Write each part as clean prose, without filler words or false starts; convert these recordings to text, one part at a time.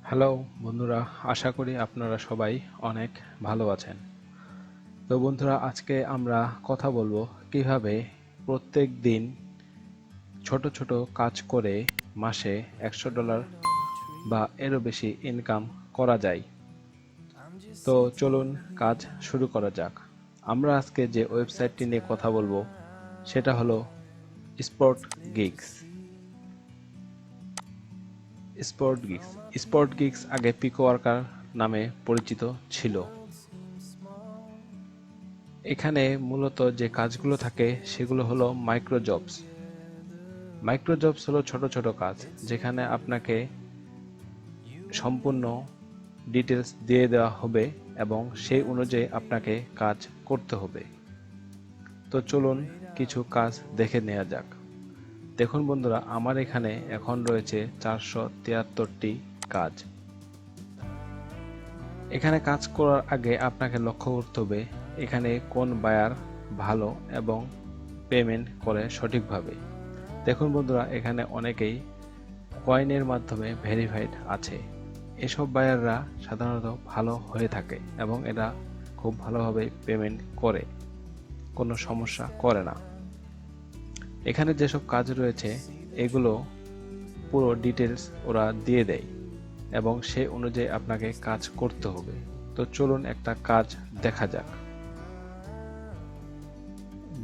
Hello বন্ধুরা, আশা করি আপনারা সবাই অনেক ভালো আছেন। তো বন্ধুরা, আজকে আমরা কথা বলবো কিভাবে প্রত্যেক দিন ছোট ছোট কাজ করে মাসে $100 বা এরও বেশি ইনকাম করা যায়। তো চলুন কাজ শুরু করা যাক। আমরা আজকে যে ওয়েবসাইটটি নিয়ে কথা বলবো সেটা হলো স্পট গিগস। স্পট গিগস আগে পিকো ওয়ার্কার নামে পরিচিত ছিল। এখানে মূলত যে কাজগুলো থাকে সেগুলো হলো মাইক্রো জবস হলো ছোট ছোট কাজ, যেখানে আপনাকে সম্পূর্ণ ডিটেলস দিয়ে দেওয়া হবে এবং সেই অনুযায়ী আপনাকে কাজ করতে হবে। তো চলুন কিছু কাজ দেখে নেওয়া যাক। দেখুন বন্ধুরা, আমার এখানে এখন রয়েছে 473টি কাজ। এখানে কাজ করার আগে আপনাকে লক্ষ্য করতে হবে এখানে কোন বায়ার ভালো এবং পেমেন্ট করে সঠিকভাবে। দেখুন বন্ধুরা, এখানে অনেকেই কয়েনের মাধ্যমে ভেরিফাইড আছে। এসব বায়াররা সাধারণত ভালো হয়ে থাকে এবং এরা খুব ভালোভাবে পেমেন্ট করে, কোনো সমস্যা করে না। এখানে যেসব কাজ রয়েছে এগুলো পুরো ডিটেলস ওরা দিয়ে দেয় এবং সেই অনুযায়ী আপনাকে কাজ করতে হবে। তো চলুন একটা কাজ দেখা যাক।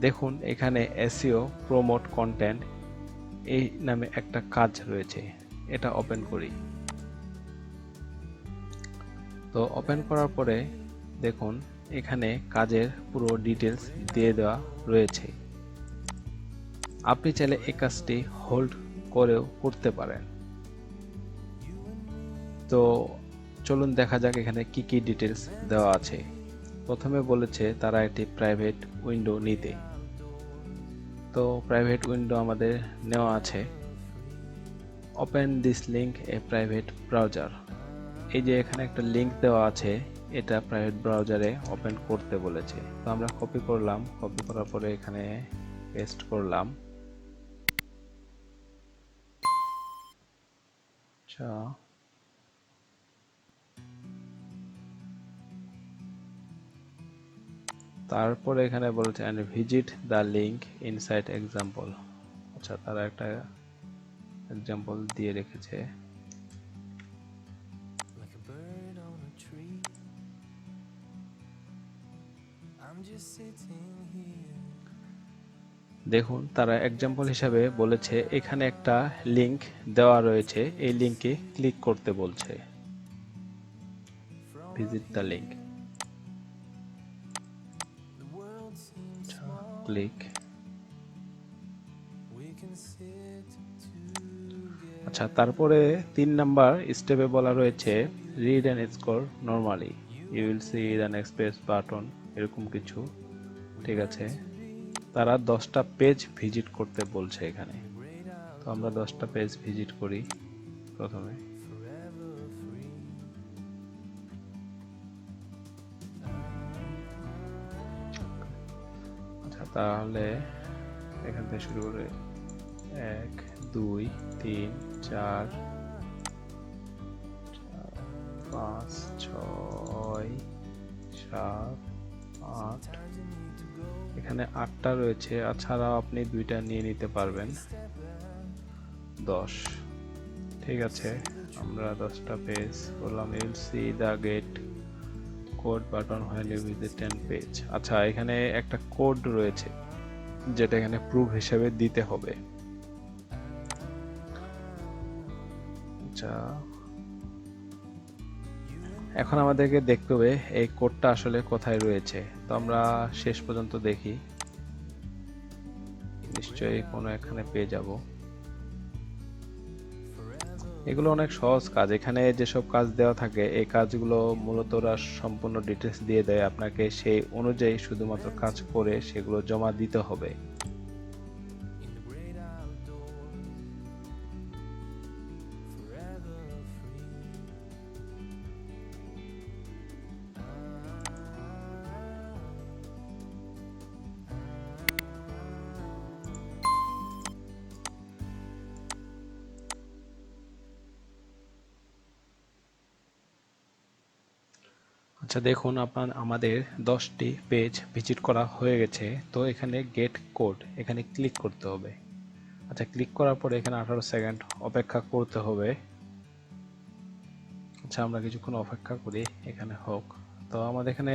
দেখুন এখানে এসইও প্রমোট কন্টেন্ট এই নামে একটা কাজ রয়েছে, এটা ওপেন করি। তো ওপেন করার পরে দেখুন এখানে কাজের পুরো ডিটেলস দিয়ে দেওয়া রয়েছে। আপনি চাইলে এই কাজটি হোল্ড করেও করতে পারেন। তো চলুন দেখা যাক এখানে কি কি ডিটেলস দেওয়া আছে। প্রথমে বলেছে তারা একটি প্রাইভেট উইন্ডো নিতে। তো প্রাইভেট উইন্ডো আমাদের নেওয়া আছে। Open this link A private browser. এই যে এখানে একটা লিঙ্ক দেওয়া আছে, এটা প্রাইভেট ব্রাউজারে ওপেন করতে বলেছে। তো আমরা কপি করলাম, কপি করার পরে এখানে পেস্ট করলাম। আচ্ছা, তারপরে এখানে বলেছে and visit the link inside example. আচ্ছা, তারা একটা এক্সাম্পল দিয়ে রেখেছে। দেখুন তারা এক্সাম্পল হিসাবে বলেছে এখানে একটা লিংক দেওয়া রয়েছে, এই লিংকে ক্লিক করতে বলছে। Visit the link, click. আচ্ছা, তারপরে 3 নাম্বার স্টেপে বলা রয়েছে read and score normally, you will see an express button, এরকম কিছু। ঠিক আছে, তারা 10টা পেজ ভিজিট করতে বলছে এখানে। তো আমরা 10টা পেজ ভিজিট করি প্রথমে। আচ্ছা, তাহলে এখান থেকে শুরু করে 1 2 3 4 5 6 7 8, এখানে 8টা রয়েছে। এছাড়াও আপনি 2টা নিয়ে নিতে পারবেন, 10। ঠিক আছে, আমরা 10টা পেজ করলাম। You'll see the get code button when you visit 10 page. আচ্ছা, এখানে একটা কোড রয়েছে যেটা এখানে প্রুফ হিসেবে দিতে হবে। আচ্ছা, এখন আমাদেরকে দেখতে হবে এই কোডটা আসলে কোথায় রয়েছে। তো আমরা শেষ পর্যন্ত দেখি, নিশ্চয়ই কোনো এখানে পেয়ে যাব। এগুলো অনেক সহজ কাজ। এখানে যেসব কাজ দেওয়া থাকে এই কাজগুলো মূলত ওরা সম্পূর্ণ ডিটেলস দিয়ে দেয় আপনাকে, সেই অনুযায়ী শুধুমাত্র কাজ করে সেগুলো জমা দিতে হবে। আচ্ছা দেখুন, আমাদের 10টি পেজ ভিজিট করা হয়ে গেছে। তো এখানে গেট কোড এখানে ক্লিক করতে হবে। আচ্ছা, ক্লিক করার পরে এখানে 18 সেকেন্ড অপেক্ষা করতে হবে। আচ্ছা, আমরা কিছুক্ষণ অপেক্ষা করি, এখানে হোক। তো আমাদের এখানে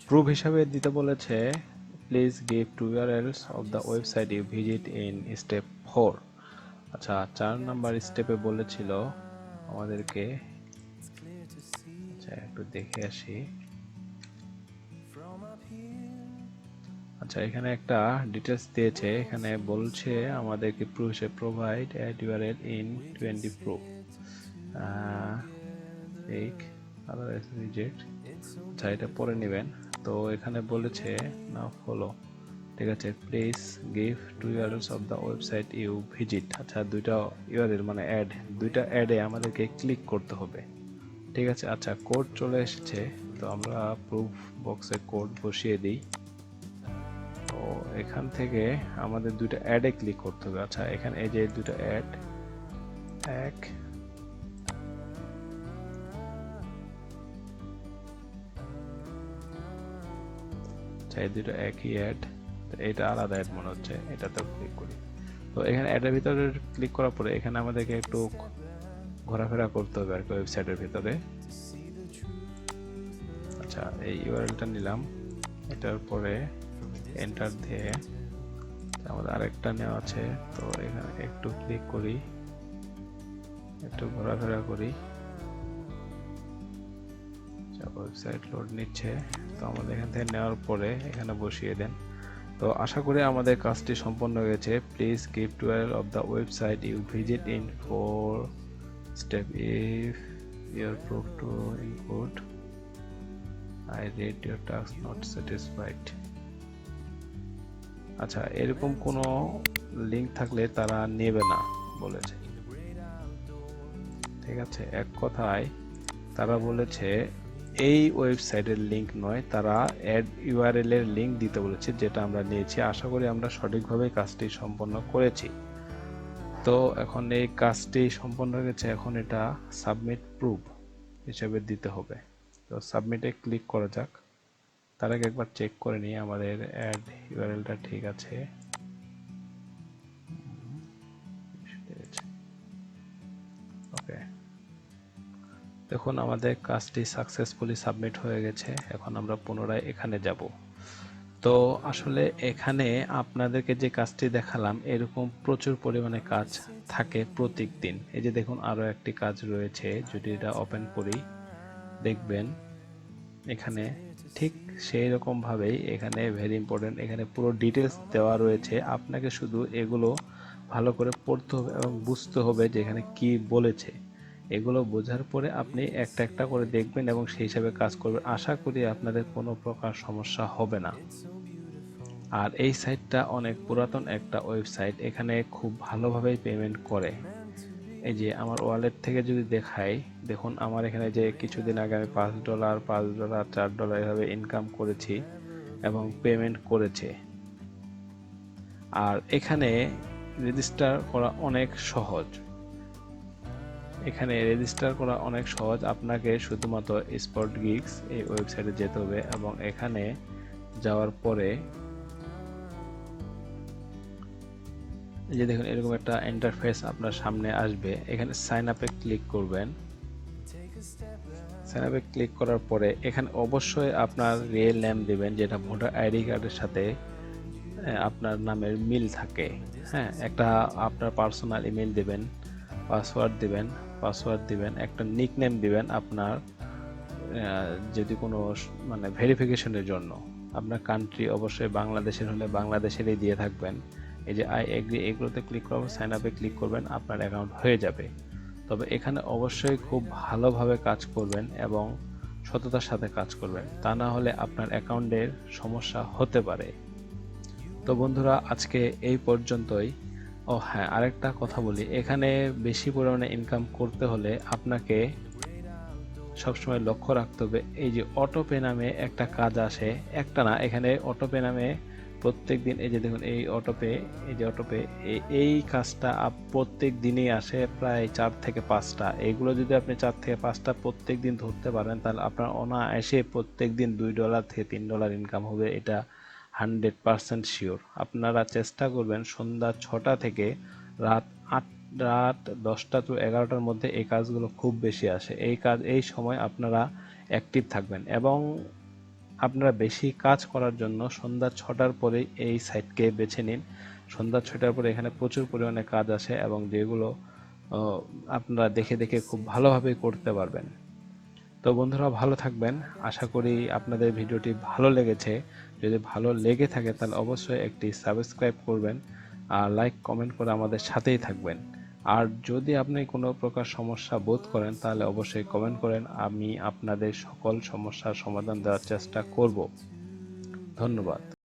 প্রুফ হিসাবে দিতে বলেছে, please give two URLs of the website you visit in step 4। আচ্ছা, 4 নাম্বার স্টেপে বলেছিল আমাদেরকে, আচ্ছা একটু দেখে আসি। আচ্ছা, এখানে একটা ডিটেলস দিয়েছে, এখানে বলছে আমাদেরকে প্রুফ হিসেবে provide at URL in 20 proof এক আদারওয়াইজ রিজেক্ট। আচ্ছা, এটা পরে নেবেন। তো এখানে বলেছে না ফলো, ঠিক আছে, please give two URLs of the website you visit. আচ্ছা, দুইটা ইউআরএল মানে অ্যাড, দুইটা অ্যাডে আমাদেরকে ক্লিক করতে হবে, ঠিক আছে। আচ্ছা, কোড চলে এসেছে, তো আমরা প্রুফ বক্সে কোড বসিয়ে দিই। তো এখান থেকে আমাদের দুইটা অ্যাডে ক্লিক করতে হবে। আচ্ছা, এখানে এই যে দুটো অ্যাড, এক এই দুটো একই অ্যাড, এটা আলাদা অ্যাড মনে হচ্ছে, এটাতে ক্লিক করি। তো এখানে অ্যাডের ভিতরে ক্লিক করার পরে এখানে আমাদেরকে একটু ঘোরাফেরা করতে হবে আর কি ওয়েবসাইটের ভিতরে। আচ্ছা, এই ইউআরএলটা নিলাম, এটার পরে এন্টার দিয়ে আমাদের আরেকটা নেওয়া আছে। তো এখানে একটু ক্লিক করি, একটু ঘোরাফেরা করি। ওয়েবসাইট লোড নিচ্ছে, তো আমাদের এখান থেকে নেওয়ার পরে এখানে বসিয়ে দেন। তো আশা করি আমাদের কাজটি সম্পন্ন হয়ে গেছে। Please give two URL of the website you visit in 4 step if your proof to input I rate your task not satisfied. আচ্ছা, এরকম কোনো লিঙ্ক থাকলে তারা নেবে না বলেছে, ঠিক আছে। এক কথায় তারা বলেছে এই ওয়েবসাইটের লিংক নয়, তারা অ্যাড ইউআরএল এর লিংক দিতে বলেছে, যেটা আমরা নিয়েছি। আশা করি আমরা সঠিকভাবে কাজটি সম্পন্ন করেছি। তো এখন এই কাজটি সম্পন্ন হয়ে গেছে, এখন এটা সাবমিট প্রুফ হিসেবে দিতে হবে। তো সাবমিটে ক্লিক করা যাক। তার আগে একবার চেক করে নিই আমাদের অ্যাড ইউআরএলটা ঠিক আছে। ওকে, দেখুন আমাদের কাজটি সাকসেসফুলি সাবমিট হয়ে গেছে। এখন আমরা পুনরায় এখানে যাব। তো আসলে এখানে আপনাদেরকে যে কাজটি দেখালাম, এরকম প্রচুর পরিমাণে কাজ থাকে প্রত্যেক দিন। এই যে দেখুন আরো একটি কাজ রয়েছে, যদি এটা ওপেন করি দেখবেন এখানে ঠিক সেই রকম ভাবেই এখানে ভেরি ইম্পর্টেন্ট, এখানে পুরো ডিটেলস দেওয়া রয়েছে। আপনাকে শুধু এগুলো ভালো করে পড়তে হবে এবং বুঝতে হবে যে এখানে কি বলেছে। এগুলো বোঝার পরে আপনি একটা একটা করে দেখবেন এবং সেই হিসাবে কাজ করবেন। আশা করি আপনাদের কোনো প্রকার সমস্যা হবে না। আর এই সাইটটা অনেক পুরাতন একটা ওয়েবসাইট, এখানে খুব ভালোভাবেই পেমেন্ট করে। এই যে আমার ওয়ালেট থেকে যদি দেখাই, দেখুন আমার এখানে যে কিছুদিন আগে আমি $5 $5 $4 এভাবে ইনকাম করেছি এবং পেমেন্ট করেছে। আর এখানে রেজিস্টার করা অনেক সহজ, এখানে রেজিস্টার করা অনেক সহজ। আপনাকে শুধুমাত্র স্পট গিগস এই ওয়েবসাইটে যেতে হবে এবং এখানে যাওয়ার পরে এই যে দেখুন এরকম একটা ইন্টারফেস আপনার সামনে আসবে। এখানে সাইন আপে ক্লিক করবেন। সাইন আপে ক্লিক করার পরে এখানে অবশ্যই আপনার রিয়েল নেম দিবেন, যেটা ভোটার আইডি কার্ডের সাথে আপনার নামের মিল থাকে। হ্যাঁ, একটা আপনার পার্সোনাল ইমেল দিবেন, পাসওয়ার্ড দিবেন, একটা নিকনেম দিবেন আপনার যদি কোনো মানে ভেরিফিকেশনের জন্য। আপনার কান্ট্রি অবশ্যই বাংলাদেশের হলে বাংলাদেশেরই দিয়ে থাকবেন। এই যে আই এগ্রি এগুলোতে ক্লিক করবেন, সাইন আপে ক্লিক করবেন, আপনার অ্যাকাউন্ট হয়ে যাবে। তবে এখানে অবশ্যই খুব ভালোভাবে কাজ করবেন এবং সততার সাথে কাজ করবেন, তা না হলে আপনার অ্যাকাউন্টের সমস্যা হতে পারে। তো বন্ধুরা, আজকে এই পর্যন্তই। ও হ্যাঁ, আরেকটা কথা বলি, এখানে বেশি পরিমাণে ইনকাম করতে হলে আপনাকে সবসময় লক্ষ্য রাখতে হবে, এই যে অটোপে নামে একটা কাজ আসে, একটা না, এখানে অটোপে নামে প্রত্যেক দিন এই যে দেখুন এই অটোপে, এই যে অটোপে এই কাজটা প্রত্যেক দিনেই আসে প্রায় 4 থেকে 5টা। এইগুলো যদি আপনি 4 থেকে 5টা প্রত্যেক দিন ধরতে পারেন তাহলে আপনার অনায়াসে প্রত্যেক দিন $2 থেকে $3 ইনকাম হবে, এটা 100% শিওর। আপনারা চেষ্টা করবেন সন্ধ্যা 6টা থেকে রাত 8, রাত 10টা to 11টার মধ্যে এই কাজগুলো খুব বেশি আসে। এই সময় আপনারা অ্যাক্টিভ থাকবেন এবং আপনারা বেশি কাজ করার জন্য সন্ধ্যা 6টার পরে এই সাইটকে বেছে নিন। সন্ধ্যা 6টার পরে এখানে প্রচুর পরিমাণে কাজ আসে এবং যেগুলো আপনারা দেখে দেখে খুব ভালোভাবে করতে পারবেন। তো বন্ধুরা ভালো থাকবেন, আশা করি আপনাদের ভিডিওটি ভালো লেগেছে। যদি ভালো লেগে থাকে তাহলে অবশ্যই একটি সাবস্ক্রাইব করবেন আর লাইক কমেন্ট করে আমাদের সাথেই থাকবেন। আর যদি আপনি কোনো প্রকার সমস্যা বোধ করেন তাহলে অবশ্যই কমেন্ট করেন, আমি আপনাদের সকল সমস্যার সমাধান দেওয়ার চেষ্টা করব। ধন্যবাদ।